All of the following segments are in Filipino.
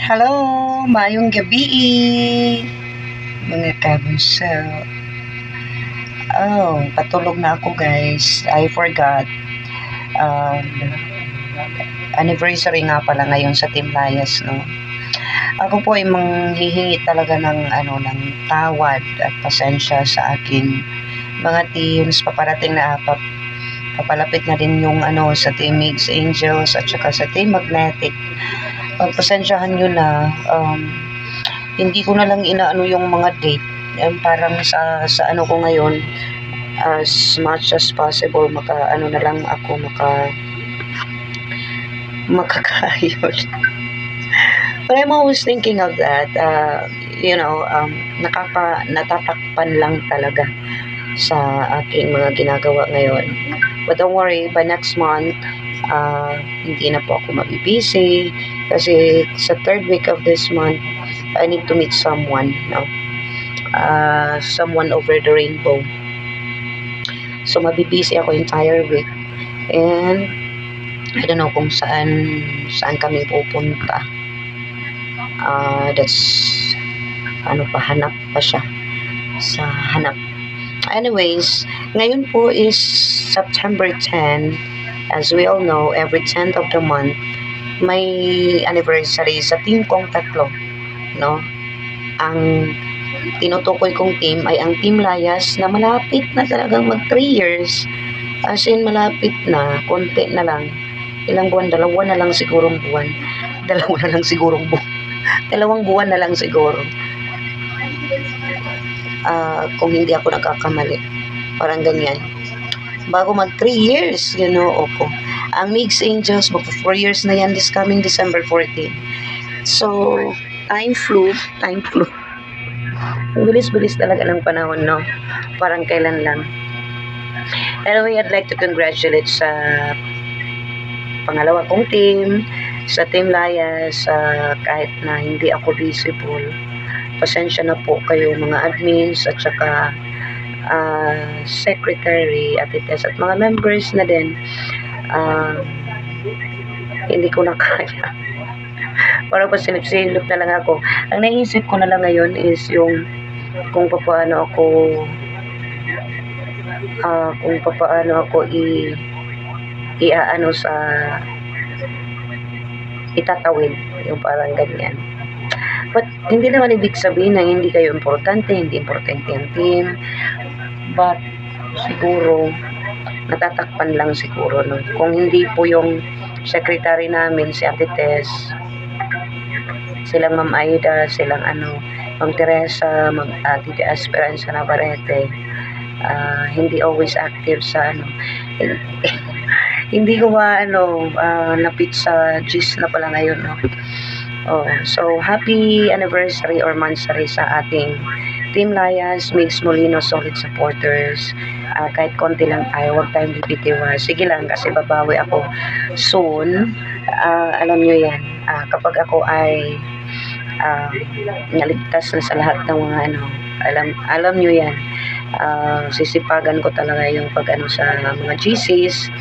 Hello, mayong gabi, mga kabunso. Patulog na ako guys. I forgot. Um, Anniversary nga pala ngayon sa Team Layas, no? Ako po ay manghihingi talaga ng tawad at pasensya sa aking mga teams. Paparating na papalapit na din yung sa Team Mix Angels at saka sa Team Magnetic. Pagpasensyahan nyo na, hindi ko na lang inaano yung mga date. Parang sa ano ko ngayon, as much as possible, na lang ako, makakayod. But I'm always thinking of that, natatakpan lang talaga sa aking mga ginagawa ngayon. But don't worry, by next month, hindi na po ako mabibisi kasi sa third week of this month, I need to meet someone, someone over the rainbow. So mabibisi ako entire week, and I don't know kung saan kami pupunta. That's hanap pa siya sa hanap. Anyways, ngayon po is September 10. As we all know, every 10th of the month, may anniversary sa team kong tatlo, no? Ang tinutukoy kong team ay ang Team Layas na malapit na talagang mag 3 years. As in, malapit na, konti na lang. Ilang buwan? Dalawa na lang sigurong buwan. Dalawang buwan na lang siguro. Kung hindi ako nagkakamali. Parang ganyan. Bago mag 3 years, ako. Ang Mix Angels, mag 4 years na yan this coming December 14. So, time flew. Ang bilis-bilis talaga ng panahon, no? Parang kailan lang. Anyway, I'd like to congratulate sa pangalawa kong team, sa Team Layas, kahit na hindi ako visible. Pasensya na po kayo mga admins at saka secretary at ites at mga members na din. Hindi ko na kaya. Parang pasilip-silip na lang ako. Ang naisip ko na lang ngayon is yung kung paano ako iaano sa itatawid, yung parang ganyan. But hindi naman ibig sabihin na hindi kayo importante, hindi importante ang team. But siguro natatakpan lang siguro, no? Kung hindi po yung secretary namin, si Ate Tess, silang Ma'am Aida, silang Ma'am Teresa, Ma'am Tita Esperanza Navarrete, hindi always active sa hindi ko napit sa gist na pala ngayon, no? So happy anniversary or mansary sa ating Team Layas, Mix Molino, solid supporters. Kahit konti lang tayo, huwag tayong bibitiwa. Sige lang, kasi babawi ako soon. Alam nyo yan, kapag ako ay naligtas na sa lahat ng mga alam nyo yan, sisipagan ko talaga yung sa mga GCs,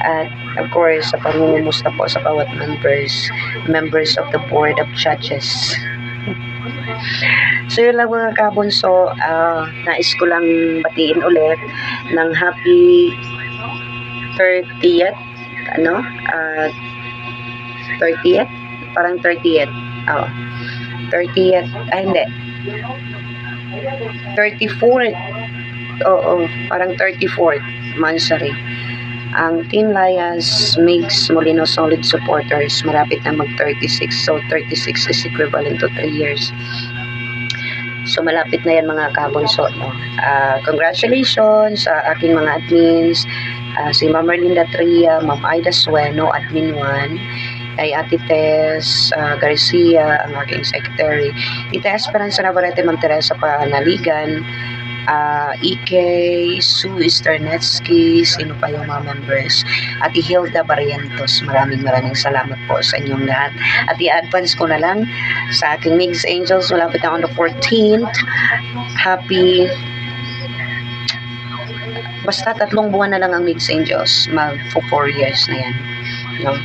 at of course sa pangungumusta po sa bawat members of the board of judges. So yun lang mga kabunso, nais ko lang batiin ulit ng happy 30th 30th, parang 30th 30th, hindi 34th, parang 34th mansary. Ang Team Layas, Mix Molino solid supporters, malapit na mag 36. So 36 is equivalent to 3 years. So malapit na yan mga kabunso, no? Congratulations sa aking mga admins, si Ma'am Merlinda Tria, Ma'am Aida Sueno, admin 1, kay Ate Tess Garcia, ang aking secretary, Tita Esperanza Navarrete, Ma'am Teresa Panaligan, EK, Sue Sternetsky, sino pa yung mga members, at Hilda Barrientos. Maraming salamat po sa inyong lahat. At i-advance ko na lang sa aking Mix Angels, malapit na on the 14th. Happy, basta 3 buwan na lang ang Mix Angels, mag 4 years na yan. no?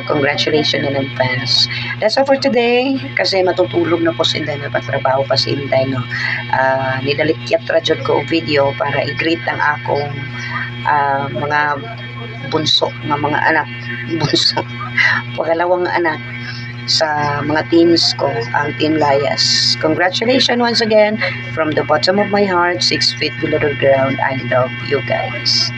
Congratulations in advance. That's all for today. Kasi matutulog na po si Inday, patrabaho pa si Inday, no? Nidalikyat radyod ko video para i-greet ang akong mga bunso ng mga anak. Bunso. Pangalawang anak sa mga teams ko, ang Team Layas. Congratulations once again from the bottom of my heart, 6 feet below the ground. I love you guys.